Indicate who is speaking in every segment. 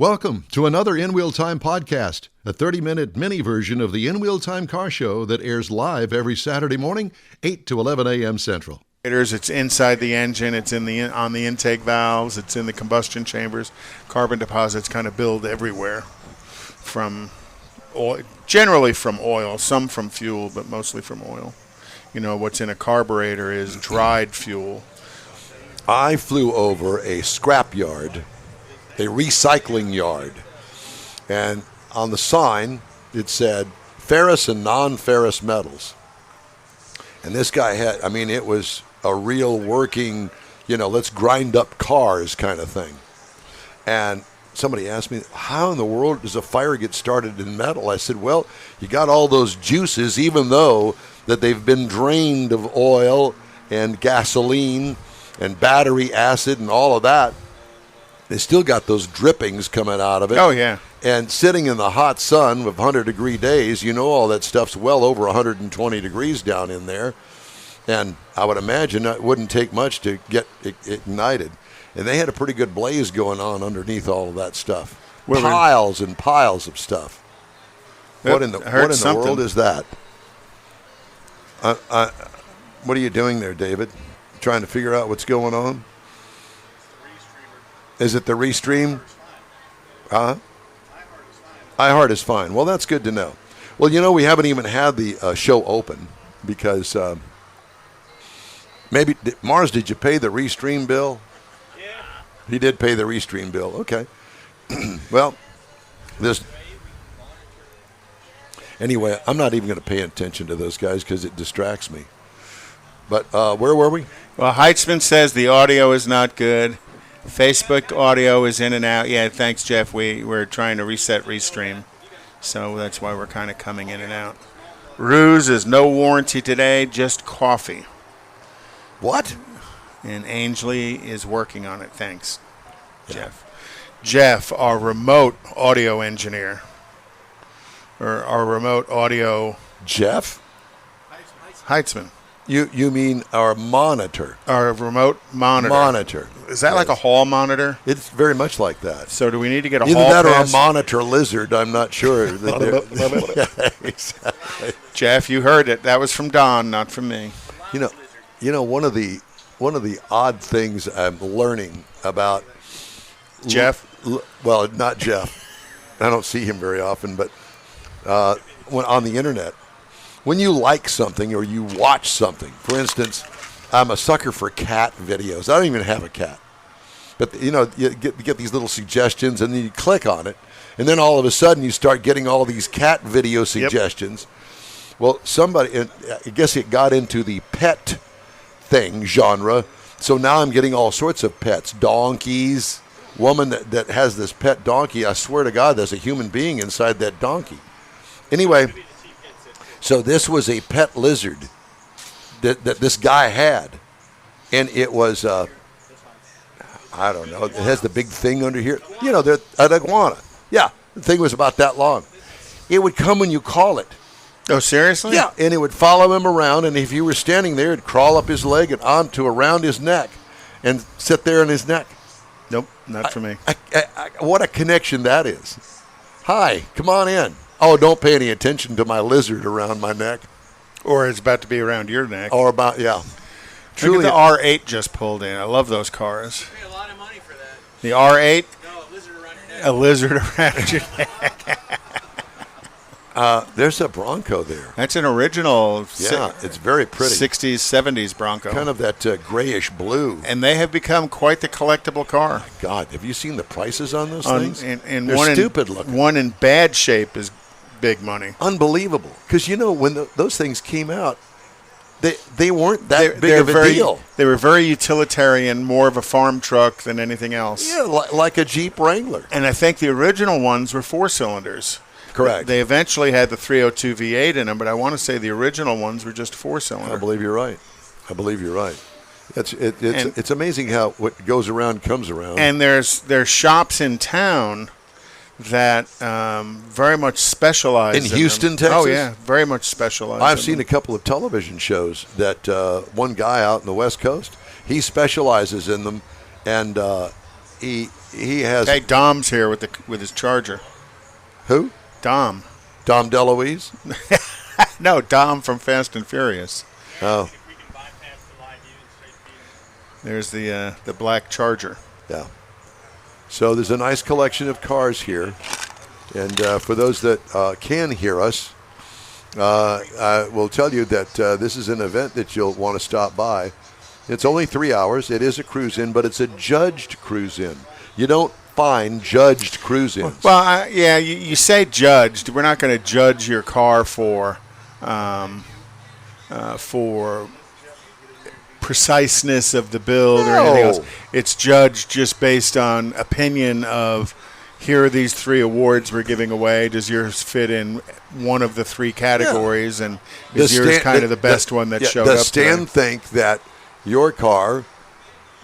Speaker 1: Welcome to another In Wheel Time podcast, a 30-minute mini version of the In Wheel Time car show that airs live every Saturday morning, 8 to 11 a.m. Central.
Speaker 2: It's inside the engine, it's on the intake valves, it's in the combustion chambers. Carbon deposits kind of build everywhere from oil, generally from oil, some from fuel, but mostly from oil. You know, what's in a carburetor is dried fuel.
Speaker 3: I flew over a scrap yard, a recycling yard, and on the sign it said ferrous and non-ferrous metals. And this guy had, it was a real working, let's grind up cars kind of thing. And somebody asked me, how in the world does a fire get started in metal? I said, well, you got all those juices, even though that they've been drained of oil and gasoline and battery acid and all of that. They still got those drippings coming out of it.
Speaker 2: Oh, yeah.
Speaker 3: And sitting in the hot sun with 100-degree days, all that stuff's well over 120 degrees down in there. And I would imagine it wouldn't take much to get ignited. And they had a pretty good blaze going on underneath all of that stuff. Piles and piles of stuff. What in the world is that? What are you doing there, David? Trying to figure out what's going on? Is it the Restream? iHeart is fine. Well, that's good to know. Well, we haven't even had the show open because maybe, Mars, did you pay the Restream bill? Yeah. He did pay the Restream bill. Okay. Well, anyway, I'm not even going to pay attention to those guys because it distracts me. But where were we?
Speaker 2: Well, Heitzman says the audio is not good. Facebook audio is in and out. Yeah, thanks, Jeff. We're trying to reset Restream, so that's why we're kind of coming in and out. Ruse is no warranty today, just coffee.
Speaker 3: What?
Speaker 2: And Ainsley is working on it. Thanks, Jeff. Jeff, our remote audio engineer, or our remote audio.
Speaker 3: Jeff?
Speaker 2: Heitzman.
Speaker 3: You mean our monitor?
Speaker 2: Our remote monitor.
Speaker 3: Monitor.
Speaker 2: Is that like a hall monitor?
Speaker 3: It's very much like that.
Speaker 2: So do we need to get a
Speaker 3: Either
Speaker 2: hall
Speaker 3: that
Speaker 2: pass?
Speaker 3: or a monitor lizard, I'm not sure.
Speaker 2: Exactly. Jeff, you heard it. That was from Don, not from me.
Speaker 3: One of the odd things I'm learning about
Speaker 2: Jeff?
Speaker 3: Well, not Jeff. I don't see him very often, but when on the internet, when you like something or you watch something, for instance, I'm a sucker for cat videos. I don't even have a cat. But, you get these little suggestions, and then you click on it, and then all of a sudden you start getting all these cat video suggestions. Yep. Well, somebody, I guess it got into the pet thing genre, so now I'm getting all sorts of pets, donkeys, woman that has this pet donkey. I swear to God, there's a human being inside that donkey. Anyway, so this was a pet lizard that this guy had, and it was, I don't know, it has the big thing under here. An iguana. Yeah, the thing was about that long. It would come when you call it.
Speaker 2: Oh, seriously?
Speaker 3: Yeah, and it would follow him around, and if you were standing there, it'd crawl up his leg and around his neck and sit there on his neck.
Speaker 2: Nope, not for me.
Speaker 3: What a connection that is. Hi, come on in. Oh, don't pay any attention to my lizard around my neck.
Speaker 2: Or it's about to be around your neck.
Speaker 3: Or about, yeah.
Speaker 2: Truly, the R8 just pulled in. I love those cars.
Speaker 4: You pay a lot of money for that.
Speaker 2: The R8?
Speaker 4: No, a lizard around your neck.
Speaker 2: A lizard around your neck.
Speaker 3: There's a Bronco there.
Speaker 2: That's an original.
Speaker 3: Yeah, it's very pretty.
Speaker 2: 60s, 70s Bronco.
Speaker 3: Kind of that grayish blue.
Speaker 2: And they have become quite the collectible car.
Speaker 3: Oh, God, have you seen the prices on those things?
Speaker 2: And
Speaker 3: they're stupid looking.
Speaker 2: One in bad shape is big money.
Speaker 3: Unbelievable. Because, when those things came out, they weren't that big of a deal.
Speaker 2: They were very utilitarian, more of a farm truck than anything else.
Speaker 3: Yeah, like a Jeep Wrangler.
Speaker 2: And I think the original ones were 4-cylinders.
Speaker 3: Correct.
Speaker 2: They eventually had the 302 V8 in them, but I want to say the original ones were just 4-cylinder.
Speaker 3: I believe you're right. It's amazing how what goes around comes around.
Speaker 2: And there's shops in town that very much specialize
Speaker 3: in Houston, Texas.
Speaker 2: Oh yeah, very much specialize.
Speaker 3: I've seen a couple of television shows that one guy out in the West Coast, he specializes in them, and he has
Speaker 2: Hey, Dom's here with his Charger.
Speaker 3: who?
Speaker 2: Dom.
Speaker 3: Dom DeLuise?
Speaker 2: No, Dom from Fast and Furious.
Speaker 3: Oh,
Speaker 4: We can bypass the live view and straight
Speaker 2: There's the black Charger.
Speaker 3: yeah. So there's a nice collection of cars here. And for those that can hear us, I will tell you that this is an event that you'll want to stop by. It's only 3 hours. It is a cruise-in, but it's a judged cruise-in. You don't find judged cruise-ins.
Speaker 2: Well, you say judged. We're not going to judge your car for preciseness of the build or anything else.
Speaker 3: No.
Speaker 2: It's judged just based on opinion of, here are these 3 awards we're giving away. Does yours fit in one of the 3 categories? And is yours kind of the best one that showed up
Speaker 3: Does Stan
Speaker 2: today?
Speaker 3: think that your car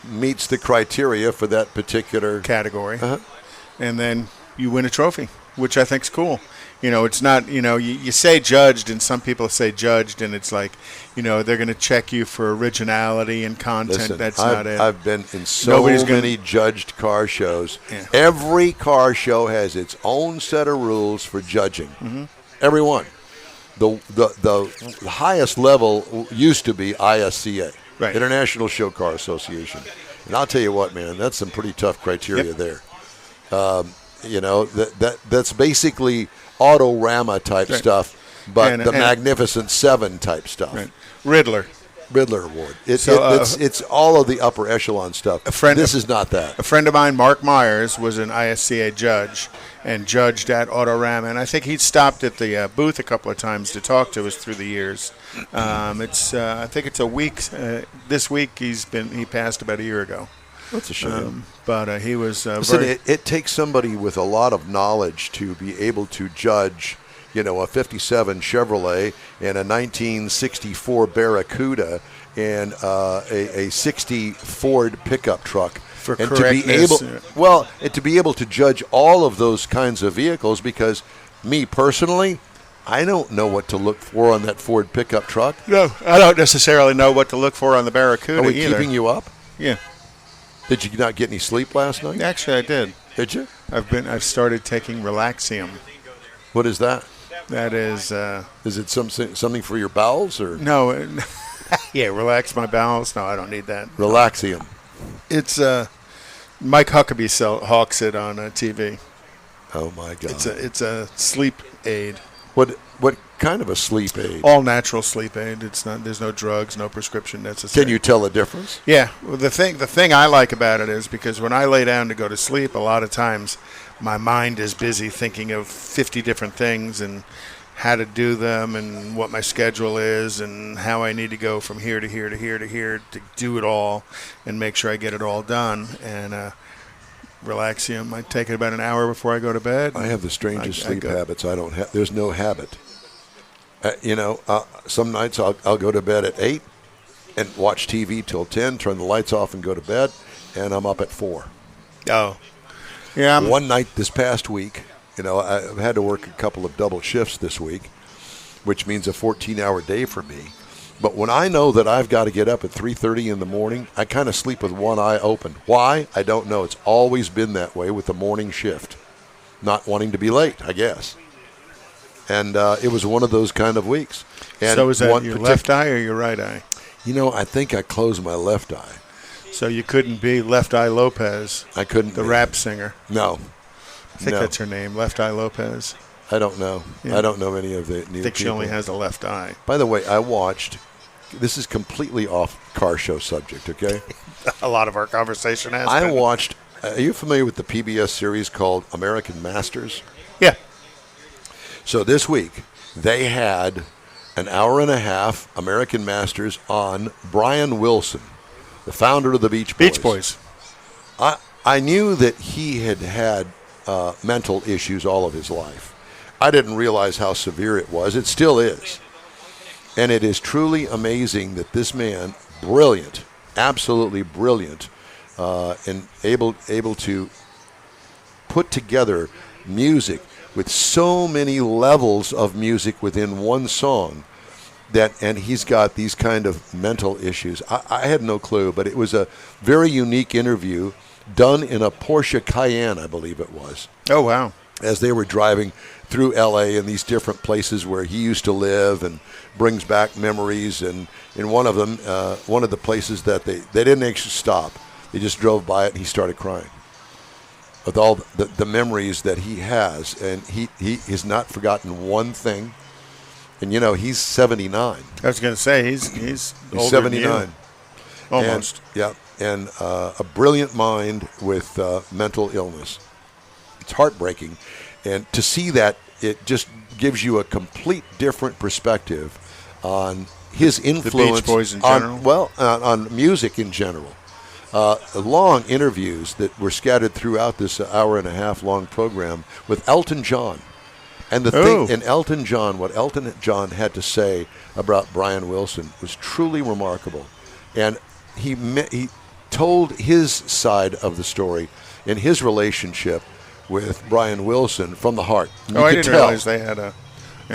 Speaker 3: meets the criteria for that particular
Speaker 2: Category.
Speaker 3: Uh-huh.
Speaker 2: And then you win a trophy, which I think's cool. It's not, you say judged, and some people say judged, and it's like, they're going to check you for originality and content.
Speaker 3: Listen,
Speaker 2: That's
Speaker 3: I've,
Speaker 2: not it.
Speaker 3: I've been in so
Speaker 2: Nobody's gonna-
Speaker 3: many judged car shows.
Speaker 2: Yeah.
Speaker 3: Every car show has its own set of rules for judging.
Speaker 2: Mm-hmm.
Speaker 3: Every one. The highest level used to be ISCA,
Speaker 2: Right.
Speaker 3: International Show Car Association. And I'll tell you what, man, that's some pretty tough criteria
Speaker 2: Yep.
Speaker 3: there. That's basically Autorama type
Speaker 2: Right.
Speaker 3: stuff, but
Speaker 2: And-
Speaker 3: the
Speaker 2: and-
Speaker 3: Magnificent Seven type stuff.
Speaker 2: Right. Riddler.
Speaker 3: Riddler Award. It's all of the upper echelon stuff. This is not that.
Speaker 2: A friend of mine, Mark Myers, was an ISCA judge and judged at Autorama, and I think he stopped at the booth a couple of times to talk to us through the years. I think it's a week. This week he passed about a year ago.
Speaker 3: That's a shame.
Speaker 2: But he was
Speaker 3: Listen,
Speaker 2: very.
Speaker 3: it takes somebody with a lot of knowledge to be able to judge, a 57 Chevrolet and a 1964 Barracuda and a 60 Ford pickup truck.
Speaker 2: For
Speaker 3: and to be
Speaker 2: correctness.
Speaker 3: to be able to judge all of those kinds of vehicles, because me personally, I don't know what to look for on that Ford pickup truck.
Speaker 2: No, I don't necessarily know what to look for on the Barracuda
Speaker 3: Are we
Speaker 2: either.
Speaker 3: keeping you up?
Speaker 2: Yeah,
Speaker 3: Did you not get any sleep last night?
Speaker 2: actually, I did.
Speaker 3: Did you?
Speaker 2: I've started taking Relaxium.
Speaker 3: What is that?
Speaker 2: That is
Speaker 3: Is it something for your bowels or
Speaker 2: no, yeah, relax my bowels. No, I don't need that.
Speaker 3: Relaxium?
Speaker 2: It's Mike Huckabee hawks it on TV.
Speaker 3: Oh my God!
Speaker 2: It's a sleep aid,
Speaker 3: What kind of a sleep aid?
Speaker 2: all natural sleep aid. It's not. There's no drugs, no prescription necessary.
Speaker 3: Can you tell the difference?
Speaker 2: Yeah. Well, the thing I like about it is because when I lay down to go to sleep, a lot of times my mind is busy thinking of 50 different things and how to do them and what my schedule is and how I need to go from here to here to here to here to do it all and make sure I get it all done. And Relaxium, I take it about an hour before I go to bed.
Speaker 3: I have the strangest
Speaker 2: I
Speaker 3: sleep
Speaker 2: go-
Speaker 3: habits. I don't have. There's no habit. Some nights I'll go to bed at 8 and watch TV till 10, turn the lights off and go to bed, and I'm up at 4.
Speaker 2: Oh. Yeah.
Speaker 3: One night this past week, I've had to work a couple of double shifts this week, which means a 14-hour day for me. But when I know that I've got to get up at 3:30 in the morning, I kind of sleep with one eye open. Why? I don't know. It's always been that way with the morning shift. Not wanting to be late, I guess. And it was one of those kind of weeks. And
Speaker 2: So is that
Speaker 3: one
Speaker 2: your left eye or your right eye?
Speaker 3: I think I closed my left eye.
Speaker 2: So you couldn't be Left Eye Lopez,
Speaker 3: I couldn't.
Speaker 2: the rap singer.
Speaker 3: No.
Speaker 2: I think
Speaker 3: No.
Speaker 2: that's her name, Left Eye Lopez.
Speaker 3: I don't know.
Speaker 2: Yeah.
Speaker 3: I don't know any of the new
Speaker 2: I think she
Speaker 3: people.
Speaker 2: only has a left eye.
Speaker 3: By the way, I watched. This is completely off car show subject, okay?
Speaker 2: A lot of our conversation has
Speaker 3: I
Speaker 2: been.
Speaker 3: watched. Are you familiar with the PBS series called American Masters?
Speaker 2: Yeah.
Speaker 3: So this week they had an hour and a half American Masters on Brian Wilson, the founder of the Beach Boys.
Speaker 2: Beach Boys.
Speaker 3: I knew that he had mental issues all of his life. I didn't realize how severe it was. It still is. And it is truly amazing that this man, brilliant, absolutely brilliant, and able to put together music with so many levels of music within one song, and he's got these kind of mental issues. I had no clue, but it was a very unique interview done in a Porsche Cayenne, I believe it was,
Speaker 2: Oh, wow.
Speaker 3: as they were driving through L.A. and these different places where he used to live, and brings back memories. And in one of them, one of the places that they didn't actually stop. They just drove by it, and he started crying with all the memories that he has. And he has not forgotten one thing. And, he's 79.
Speaker 2: I was going to say, he's older
Speaker 3: 79.
Speaker 2: than you. Almost.
Speaker 3: And a brilliant mind with mental illness. It's heartbreaking. And to see that, it just gives you a complete different perspective on his influence.
Speaker 2: The Beach Boys in general?
Speaker 3: On music in general. Long interviews that were scattered throughout this hour-and-a-half long program with Elton John. And Elton John, what Elton John had to say about Brian Wilson was truly remarkable. And he told his side of the story in his relationship with Brian Wilson from the heart.
Speaker 2: I didn't realize they had an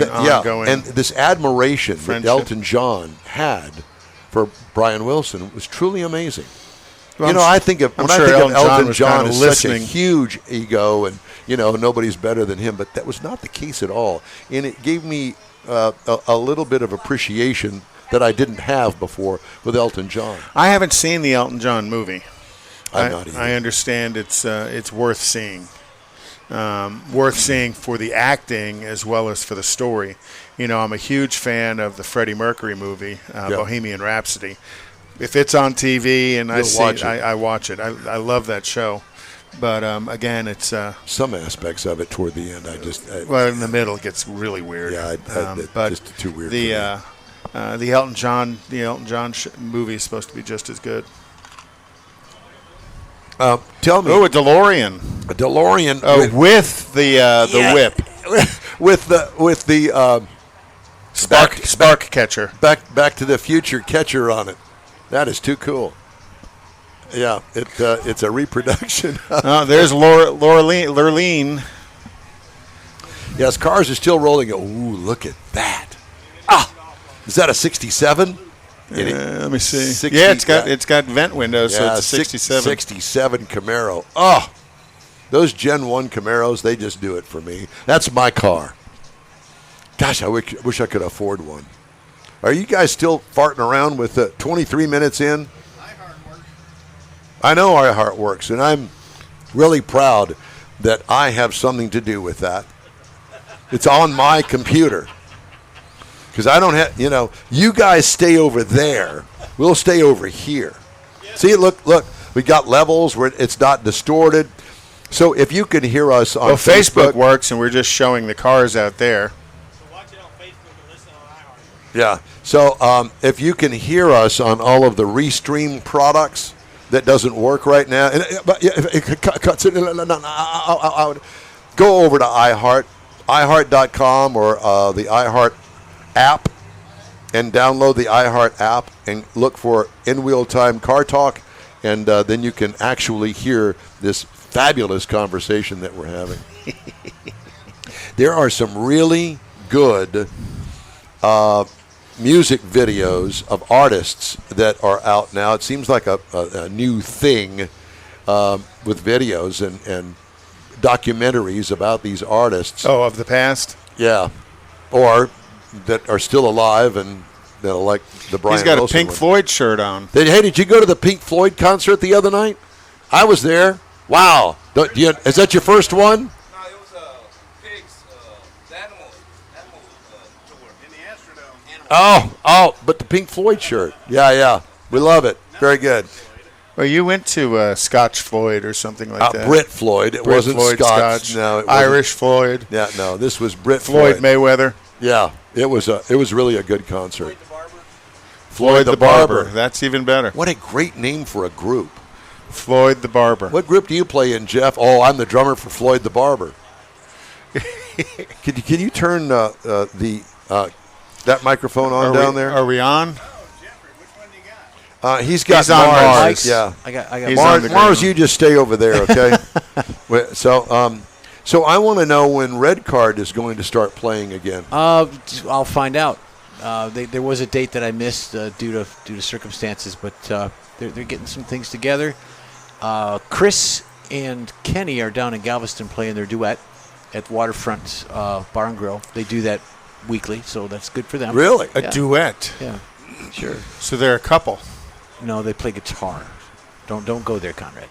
Speaker 2: ongoing
Speaker 3: and this admiration
Speaker 2: friendship
Speaker 3: that Elton John had for Brian Wilson was truly amazing.
Speaker 2: Well,
Speaker 3: I think of when
Speaker 2: sure
Speaker 3: I think of Elton
Speaker 2: was
Speaker 3: John
Speaker 2: kinda
Speaker 3: as
Speaker 2: listening.
Speaker 3: such a huge ego, and nobody's better than him, but that was not the case at all. And it gave me a little bit of appreciation that I didn't have before with Elton John.
Speaker 2: I haven't seen the Elton John movie.
Speaker 3: I'm not either.
Speaker 2: I understand it's worth seeing. Worth seeing for the acting as well as for the story. I'm a huge fan of the Freddie Mercury movie, Bohemian Rhapsody. If it's on TV and I see it, I watch it. I love that show. But again, it's
Speaker 3: some aspects of it toward the end.
Speaker 2: in the middle it gets really weird.
Speaker 3: Yeah,
Speaker 2: but
Speaker 3: just too weird.
Speaker 2: The Elton John movie is supposed to be just as good.
Speaker 3: Tell me.
Speaker 2: Oh, a DeLorean.
Speaker 3: A DeLorean.
Speaker 2: With the whip.
Speaker 3: with the
Speaker 2: Spark catcher.
Speaker 3: Back to the Future catcher on it. That is too cool. Yeah, it's a reproduction.
Speaker 2: There's Lurleen.
Speaker 3: Yes, cars are still rolling. Ooh, look at that. Is that a 67?
Speaker 2: Let me see.
Speaker 3: 60,
Speaker 2: yeah, it's got vent windows, so it's a 67.
Speaker 3: 67 Camaro. Those Gen 1 Camaros, they just do it for me. That's my car. Gosh, I wish I could afford one. Are you guys still farting around with 23 minutes in?
Speaker 4: iHeart works.
Speaker 3: I know iHeart works, and I'm really proud that I have something to do with that. It's on my computer. Because I don't have, you guys stay over there. We'll stay over here. See, look, we got levels where it's not distorted. So if you can hear us on
Speaker 2: Facebook works, and we're just showing the cars out there.
Speaker 4: So watch it on Facebook and listen on iHeart.
Speaker 3: Yeah. So if you can hear us on all of the Restream products, that doesn't work right now. But it cuts it. Go over to iHeart, iHeart.com, or the iHeart app, and download the iHeart app and look for In Wheel Time Car Talk, and then you can actually hear this fabulous conversation that we're having. There are some really good music videos of artists that are out now. It seems like a new thing with videos and documentaries about these artists.
Speaker 2: Oh, of the past?
Speaker 3: Yeah. Or that are still alive and like the Brian
Speaker 2: He's got
Speaker 3: Wilson
Speaker 2: a Pink
Speaker 3: one.
Speaker 2: Floyd shirt on.
Speaker 3: Hey, did you go to the Pink Floyd concert the other night? I was there. Wow. Is that your first one?
Speaker 5: No, it was pigs, animals tour in the Astrodome.
Speaker 3: Oh, but the Pink Floyd shirt. Yeah. We love it. Very good.
Speaker 2: Well, you went to Scotch Floyd or something like that.
Speaker 3: Brit Floyd. It wasn't
Speaker 2: Floyd,
Speaker 3: Scotch. No, it wasn't.
Speaker 2: Irish Floyd.
Speaker 3: Yeah, no, this was Brit
Speaker 2: Floyd Mayweather.
Speaker 3: Yeah, it was really a good concert.
Speaker 2: Floyd the Barber. That's even better.
Speaker 3: What a great name for a group.
Speaker 2: Floyd the Barber.
Speaker 3: What group do you play in, Jeff? Oh, I'm the drummer for Floyd the Barber. Can you turn that microphone on down there?
Speaker 2: Are we on?
Speaker 3: He's got
Speaker 2: He's on Mars.
Speaker 3: Yeah,
Speaker 6: I got
Speaker 2: He's on the
Speaker 3: Mars.
Speaker 2: ground.
Speaker 3: You just stay over there, okay? So I want to know when Red Card is going to start playing again.
Speaker 6: I'll find out. There was a date that I missed due to circumstances, but they're getting some things together. Chris and Kenny are down in Galveston playing their duet at Waterfront Bar and Grill. They do that weekly, so that's good for them.
Speaker 3: Really?
Speaker 2: A duet.
Speaker 6: Yeah, sure.
Speaker 2: So they're a couple.
Speaker 6: No, they play guitar. Don't go there, Conrad.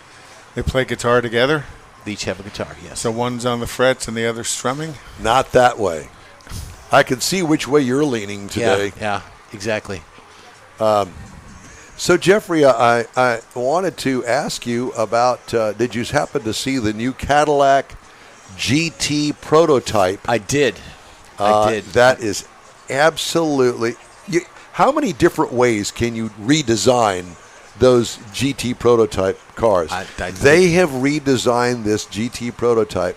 Speaker 2: They play guitar together?
Speaker 6: They each have a guitar, yes.
Speaker 2: So one's on the frets and the other's strumming?
Speaker 3: Not that way. I can see which way you're leaning today.
Speaker 6: Yeah, exactly.
Speaker 3: So, Jeffrey, I wanted to ask you about, did you happen to see the new Cadillac GT prototype?
Speaker 6: I did. I did.
Speaker 3: That is absolutely... how many different ways can you redesign those GT prototype cars? They have redesigned this GT prototype.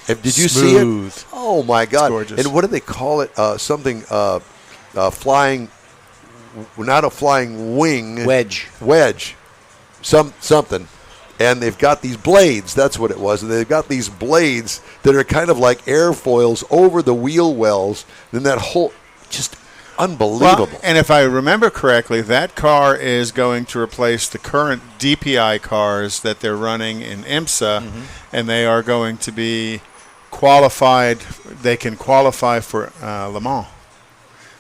Speaker 3: Did you see it? Oh, my God.
Speaker 2: It's gorgeous.
Speaker 3: And what do they call it? Something flying... Not a flying wing. Wedge. Something. And they've got these blades. That's what it was. And they've got these blades that are kind of like airfoils over the wheel wells. Then that whole... Just unbelievable.
Speaker 2: Well, and if I remember correctly, that car is going to replace the current DPI cars that they're running in IMSA. Mm-hmm. And they are going to be qualified. They can qualify for Le Mans,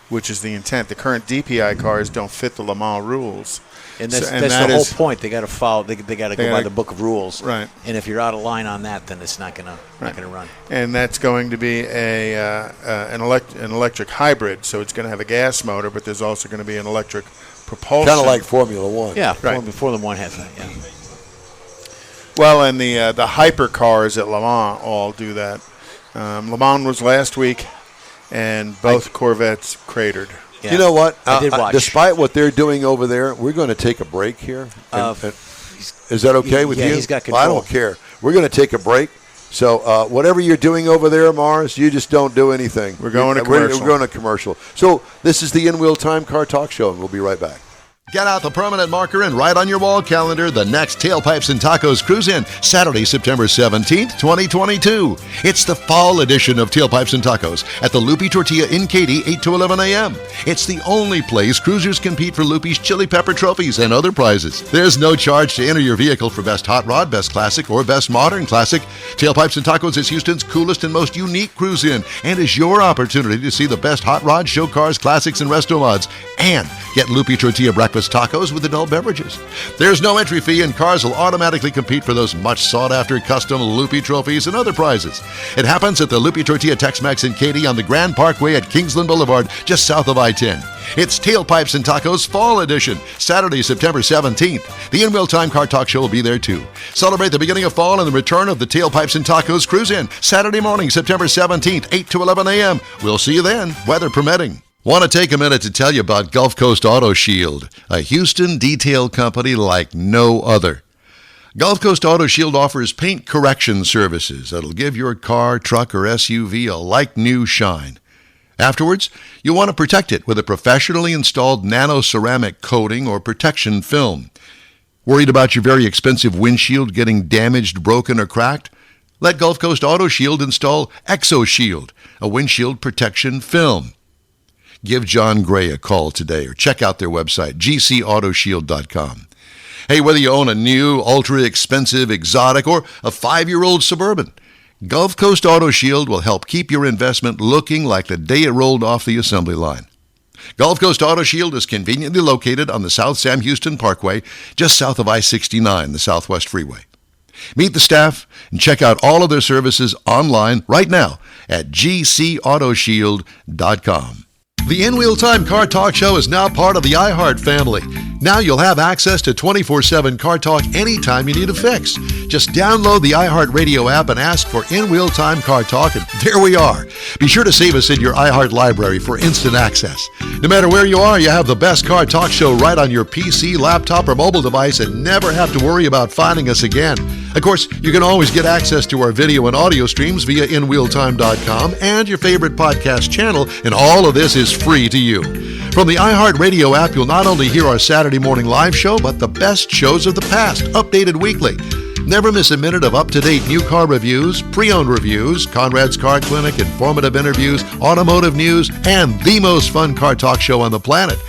Speaker 2: which is the intent. The current DPI cars don't fit the Le Mans rules.
Speaker 6: And that's the whole point. They got to follow. They got to go by the book of rules.
Speaker 2: Right.
Speaker 6: And if you're out of line on that, then it's not gonna run.
Speaker 2: And that's going to be an electric hybrid. So it's going to have a gas motor, but there's also going to be an electric propulsion.
Speaker 3: Kind of like Formula One.
Speaker 6: Yeah.
Speaker 2: Right.
Speaker 6: Formula One has that. Yeah.
Speaker 2: Well, and the hyper cars at Le Mans all do that. Le Mans was last week, and both Corvettes cratered.
Speaker 6: Yeah.
Speaker 3: You know what?
Speaker 6: I did watch.
Speaker 3: Despite what they're doing over there, we're going to take a break here. Is that okay with you?
Speaker 6: Yeah, he's got control.
Speaker 3: I don't care. We're going to take a break. So whatever you're doing over there, Mars, you just don't do anything.
Speaker 2: We're going to commercial.
Speaker 3: We're going to commercial. So this is the In Wheel Time Car Talk Show, and we'll be right back.
Speaker 1: Get out the permanent marker and write on your wall calendar the next Tailpipes and Tacos Cruise-In, Saturday, September 17th, 2022. It's the fall edition of Tailpipes and Tacos at the Lupe Tortilla in Katy, 8 to 11 a.m. It's the only place cruisers compete for Lupe's chili pepper trophies and other prizes. There's no charge to enter your vehicle for Best Hot Rod, Best Classic, or Best Modern Classic. Tailpipes and Tacos is Houston's coolest and most unique cruise-in and is your opportunity to see the best hot rod, show cars, classics, and resto mods, and get Lupe Tortilla breakfast tacos with adult beverages. There's no entry fee, and cars will automatically compete for those much sought-after custom Lupe trophies and other prizes. It happens at the Lupe Tortilla Tex-Mex in Katy on the Grand Parkway at Kingsland Boulevard, just south of I-10. It's Tailpipes and Tacos Fall Edition, Saturday, September 17th. The In Wheel Time Car Talk Show will be there too. Celebrate the beginning of fall and the return of the Tailpipes and Tacos Cruise-In, Saturday morning, September 17th, 8 to 11 a.m. We'll see you then, weather permitting. Want to take a minute to tell you about Gulf Coast Auto Shield, a Houston detail company like no other. Gulf Coast Auto Shield offers paint correction services that'll give your car, truck, or SUV a like-new shine. Afterwards, you'll want to protect it with a professionally installed nano-ceramic coating or protection film. Worried about your very expensive windshield getting damaged, broken, or cracked? Let Gulf Coast Auto Shield install Exo Shield, a windshield protection film. Give John Gray a call today or check out their website, gcautoshield.com. Hey, whether you own a new, ultra-expensive, exotic, or a 5-year-old Suburban, Gulf Coast Auto Shield will help keep your investment looking like the day it rolled off the assembly line. Gulf Coast Auto Shield is conveniently located on the South Sam Houston Parkway, just south of I-69, the Southwest Freeway. Meet the staff and check out all of their services online right now at gcautoshield.com. The In Wheel Time Car Talk Show is now part of the iHeart family. Now you'll have access to 24/7 Car Talk anytime you need a fix. Just download the iHeart Radio app and ask for In Wheel Time Car Talk, and there we are. Be sure to save us in your iHeart library for instant access. No matter where you are, you have the best Car Talk Show right on your PC, laptop, or mobile device and never have to worry about finding us again. Of course, you can always get access to our video and audio streams via InWheelTime.com and your favorite podcast channel, and all of this is free to you. From the iHeart Radio app, you'll not only hear our Saturday morning live show, but the best shows of the past, updated weekly. Never miss a minute of up-to-date new car reviews, pre-owned reviews, Conrad's Car Clinic, informative interviews, automotive news, and the most fun car talk show on the planet.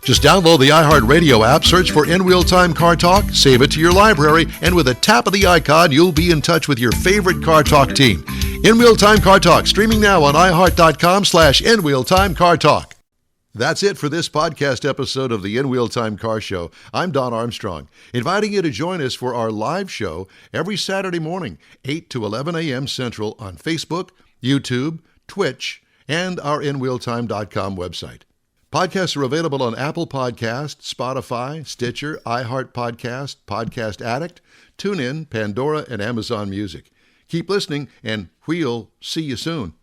Speaker 1: Just download the iHeart Radio app, search for In Wheel Time Car Talk, save it to your library, and with a tap of the icon, you'll be in touch with your favorite Car Talk team. In Wheel Time Car Talk, streaming now on iHeart.com/In Wheel Time Car Talk. That's it for this podcast episode of the In Wheel Time Car Show. I'm Don Armstrong, inviting you to join us for our live show every Saturday morning, 8 to 11 a.m. Central on Facebook, YouTube, Twitch, and our InWheelTime.com website. Podcasts are available on Apple Podcasts, Spotify, Stitcher, iHeart Podcast, Podcast Addict, TuneIn, Pandora, and Amazon Music. Keep listening, and we'll see you soon.